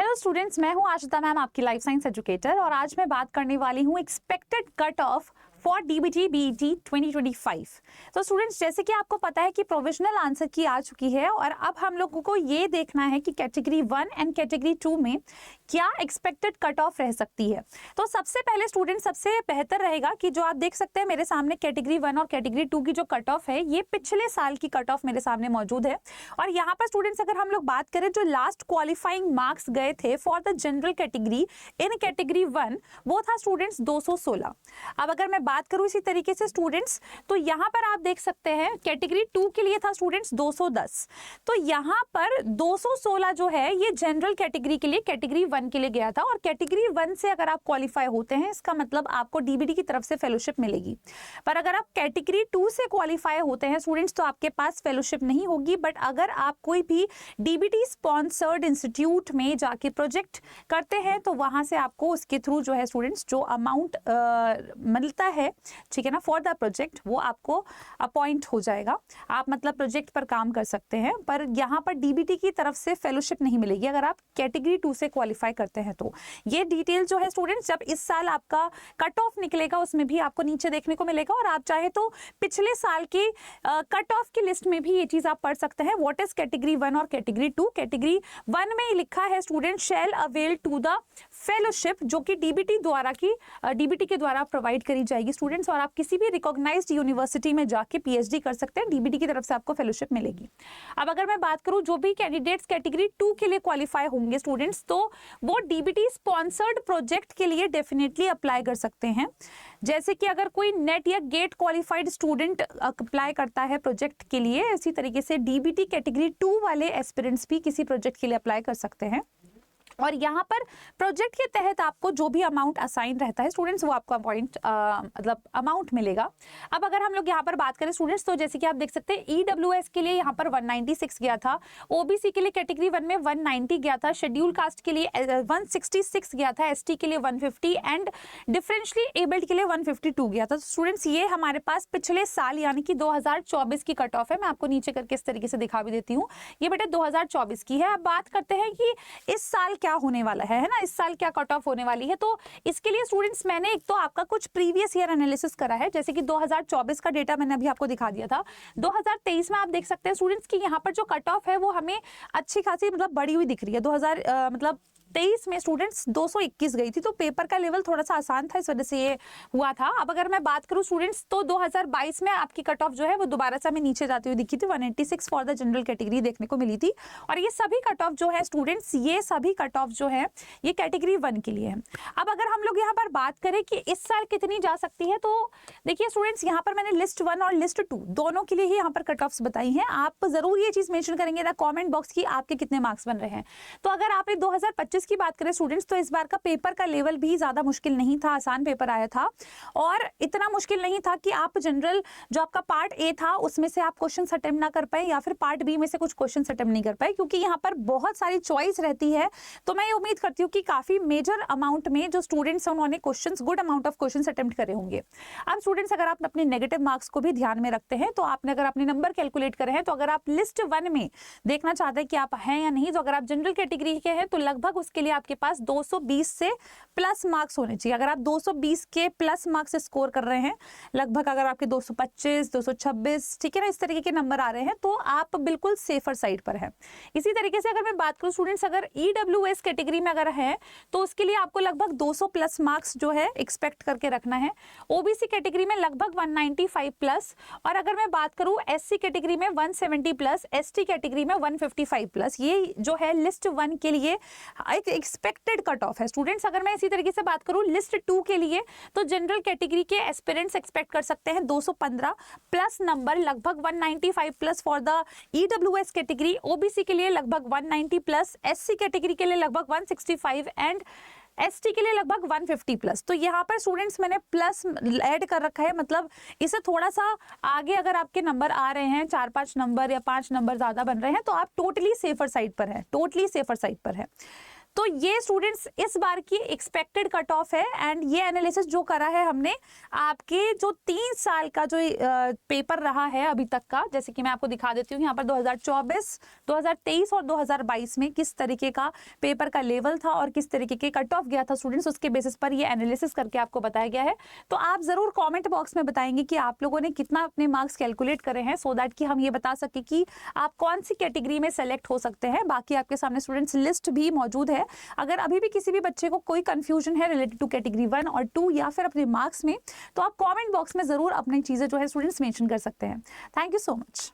Hello students, मैं हूं Ashita ma'am, आपकी लाइफ साइंस एजुकेटर। और आज मैं बात करने वाली हूं expected cut off for DBT BET 2025। तो स्टूडेंट्स, जैसे कि आपको पता है कि प्रोविजनल आंसर की आ चुकी है और अब हम लोगों को ये देखना है कि कैटेगरी 1 एंड कैटेगरी 2 में क्या एक्सपेक्टेड कट ऑफ रह सकती है। तो सबसे पहले स्टूडेंट, सबसे बेहतर रहेगा कि जो आप देख सकते हैं मेरे सामने कैटेगरी 1 और कैटेगरी 2 की जो कट ऑफ है, ये पिछले साल की कट ऑफ मेरे सामने मौजूद है। और यहाँ पर स्टूडेंट्स अगर हम लोग बात करें, जो लास्ट क्वालिफाइंग मार्क्स गए थे for the general category in category 1, वो था स्टूडेंट्स 216। अब अगर मैं बात करूं इसी तरीके से स्टूडेंट्स, तो यहाँ पर आप देख सकते हैं कैटेगरी 2 के लिए था स्टूडेंट्स 210। तो यहाँ पर 216 जो है ये जनरल कैटेगरी के लिए कैटेगरी 1 के लिए गया था। और कैटेगरी 1 से अगर आप क्वालिफाई होते हैं, इसका मतलब आपको डीबीटी की तरफ से फेलोशिप मिलेगी। पर अगर आप कैटेगरी 2 से क्वालिफाई होते हैं स्टूडेंट्स, तो आपके पास फेलोशिप नहीं होगी। बट अगर आप कोई भी डीबीटी स्पॉन्सर्ड इंस्टीट्यूट में जाके प्रोजेक्ट करते हैं, तो वहां से आपको उसके थ्रू जो है स्टूडेंट्स जो अमाउंट मिलता है, ठीक है ना, फॉर द प्रोजेक्ट, वो आपको अपॉइंट हो जाएगा। आप मतलब प्रोजेक्ट पर काम कर सकते हैं, पर यहाँ पर डीबीटी की तरफ से फेलोशिप नहीं मिलेगी अगर आप कैटेगरी 2 से क्वालिफाई करते हैं। तो ये डिटेल जो है स्टूडेंट्स, जब इस साल आपका कट ऑफ निकलेगा उसमें भी आपको नीचे देखने को मिलेगा। और आप चाहे तो पिछले साल की कट ऑफ की लिस्ट में भी ये चीज आप पढ़ सकते हैं। व्हाट इज कैटेगरी 1 और कैटेगरी 2। कैटेगरी 1 में लिखा है student shall avail to the fellowship, जो कि डीबीटी के द्वारा प्रोवाइड करी जाएगी स्टूडेंट्स। और आप किसी भी रिकॉग्नाइज्ड यूनिवर्सिटी में जाके पीएचडी कर सकते हैं, डीबीटी की तरफ से आपको फेलोशिप मिलेगी। अब अगर मैं बात करूं, जो भी कैंडिडेट्स कैटेगरी 2 के लिए क्वालिफाई होंगे स्टूडेंट्स, तो वो डीबीटी स्पॉन्सर्ड प्रोजेक्ट के लिए डेफिनेटली अप्लाई कर सकते हैं। जैसे कि अगर कोई नेट या गेट क्वालिफाइड स्टूडेंट अप्लाई करता है प्रोजेक्ट के लिए, इसी तरीके से डीबीटी कैटेगरी 2 वाले एस्पिरेंट्स भी किसी प्रोजेक्ट के लिए अप्लाई कर सकते हैं। और यहाँ पर प्रोजेक्ट के तहत आपको जो भी अमाउंट असाइन रहता है स्टूडेंट्स, वो आपको मतलब अमाउंट मिलेगा। अब अगर हम लोग यहाँ पर बात करें स्टूडेंट्स, तो जैसे कि आप देख सकते हैं ईडब्ल्यूएस के लिए यहाँ पर 196 गया था, ओबीसी के लिए कैटेगरी 1 में 190 गया था, शेड्यूल कास्ट के लिए 166 गया था, एसटी के लिए 150 एंड डिफरेंशियली एबल्ड के लिए 152 गया था। तो स्टूडेंट्स, ये हमारे पास पिछले साल यानी कि 2024 की कट ऑफ है। मैं आपको नीचे करके इस तरीके से दिखा भी देती हूँ, ये बेटा 2024 की है। अब बात करते हैं कि इस साल क्या होने वाला है ना, इस साल क्या कट ऑफ होने वाली है। तो इसके लिए स्टूडेंट्स मैंने एक तो आपका कुछ प्रीवियस ईयर एनालिसिस करा है, जैसे कि 2024 का डेटा मैंने अभी आपको दिखा दिया था। 2023 में आप देख सकते हैं स्टूडेंट्स कि यहाँ पर जो कट ऑफ है वो हमें अच्छी खासी मतलब बढ़ी हुई दिख रही है। 2023 में स्टूडेंट्स 221 गई थी, तो पेपर का लेवल थोड़ा सा आसान था, इस वजह से ये हुआ था। अब अगर मैं बात करूं स्टूडेंट्स, तो 2022 में आपकी कट ऑफ जो है वो दोबारा से हमें नीचे जाती हुई दिखी थी, 186 फॉर द जनरल कैटेगरी देखने को मिली थी। और ये सभी कट ऑफ जो है स्टूडेंट्स, ये सभी कट ऑफ जो है ये कैटेगरी 1 के लिए है। अब अगर हम लोग यहाँ पर बात करें कि इस साल कितनी जा सकती है, तो देखिए स्टूडेंट्स, यहाँ पर मैंने लिस्ट 1 और लिस्ट 2 दोनों के लिए ही यहाँ पर कट ऑफ्स बताई हैं। आप जरूर ये चीज मेंशन करेंगे ना कमेंट बॉक्स की आपके कितने मार्क्स बन रहे हैं। तो अगर आपने 2025 की बात करें स्टूडेंट्स, तो इस बार का पेपर का लेवल भी ज्यादा मुश्किल नहीं था, आसान पेपर आया था। और इतना मुश्किल नहीं था कि आप जनरल जो आपका पार्ट ए था उसमें से आप क्वेश्चन अटेम्प्ट ना कर पाए, या फिर पार्ट बी में से कुछ क्वेश्चन अटेम्प्ट नहीं कर पाए, क्योंकि यहाँ पर बहुत सारी चॉइस रहती है। तो मैं ये उम्मीद करती हूँ कि काफी मेजर अमाउंट में जो स्टूडेंट्स हैं उन्होंने questions, good amount of questions attempt करे होंगे। अब स्टूडेंट्स, अगर आप अपने नेगेटिव मार्क्स को भी ध्यान में रखते हैं, तो आपने अगर अपने नंबर कैलकुलेट करे हैं, तो अगर आप लिस्ट 1 में देखना चाहते हैं कि आप हैं या नहीं, तो अगर आप जनरल कैटेगरी के हैं तो लगभग उसके लिए आपके पास 220 से प्लस मार्क्स होने चाहिए। अगर आप 220 के प्लस मार्क्स स्कोर कर रहे हैं, लगभग अगर आपके 225, 226, ठीक है ना, इस तरीके के नंबर आ रहे हैं, तो आप बिल्कुल सेफर साइड पर है। इसी तरीके से अगर मैं बात करूं स्टूडेंट्स, अगर ईडब्ल्यूएस कैटेगरी में अगर है, तो उसके लिए आपको लगभग 200 प्लस मार्क्स जो है एक्सपेक्ट करके रखना है। ओबीसी कैटेगरी में लगभग 195 प्लस, और अगर मैं बात करूं एससी कैटेगरी में 170 प्लस, एसटी कैटेगरी में 155 प्लस। ये जो है लिस्ट 1 के लिए एक एक्सपेक्टेड कट ऑफ है स्टूडेंट्स। अगर मैं इसी तरीके से बात करूं लिस्ट 2 के लिए, तो जनरल कैटेगरी के एस्पिरेंट्स एक्सपेक्ट कर सकते हैं 215 प्लस नंबर, लगभग 195 plus for the EWS category. OBC के लिए लगभग 190 प्लस, एससी कैटेगरी के लिए लगभग 165 एंड एसटी के लिए लगभग 150 प्लस। तो यहाँ पर स्टूडेंट्स मैंने प्लस ऐड कर रखा है, मतलब इसे थोड़ा सा आगे अगर आपके नंबर आ रहे हैं, 4-5 नंबर या 5 नंबर ज्यादा बन रहे हैं, तो आप टोटली सेफर साइड पर है, टोटली सेफर साइड पर है। तो ये स्टूडेंट्स इस बार की एक्सपेक्टेड कट ऑफ है एंड ये एनालिसिस जो करा है हमने आपके जो 3 साल का जो पेपर रहा है अभी तक का, जैसे कि मैं आपको दिखा देती हूँ यहाँ पर 2024, 2023 और 2022 में किस तरीके का पेपर का लेवल था और किस तरीके के कट ऑफ गया था स्टूडेंट्स, उसके बेसिस पर ये एनालिसिस करके आपको बताया गया है। तो आप जरूर कमेंट बॉक्स में बताएंगे कि आप लोगों ने कितना अपने मार्क्स कैलकुलेट करे हैं, सो दैट कि हम ये बता सके कि आप कौन सी कैटेगरी में सेलेक्ट हो सकते हैं। बाकी आपके सामने स्टूडेंट्स लिस्ट भी मौजूद है। अगर अभी भी किसी भी बच्चे को कोई कंफ्यूजन है रिलेटेड टू कैटेगरी 1 और 2 या फिर अपने मार्क्स में, तो आप कमेंट बॉक्स में जरूर अपनी चीजें जो है स्टूडेंट्स मेंशन कर सकते हैं। Thank you so much.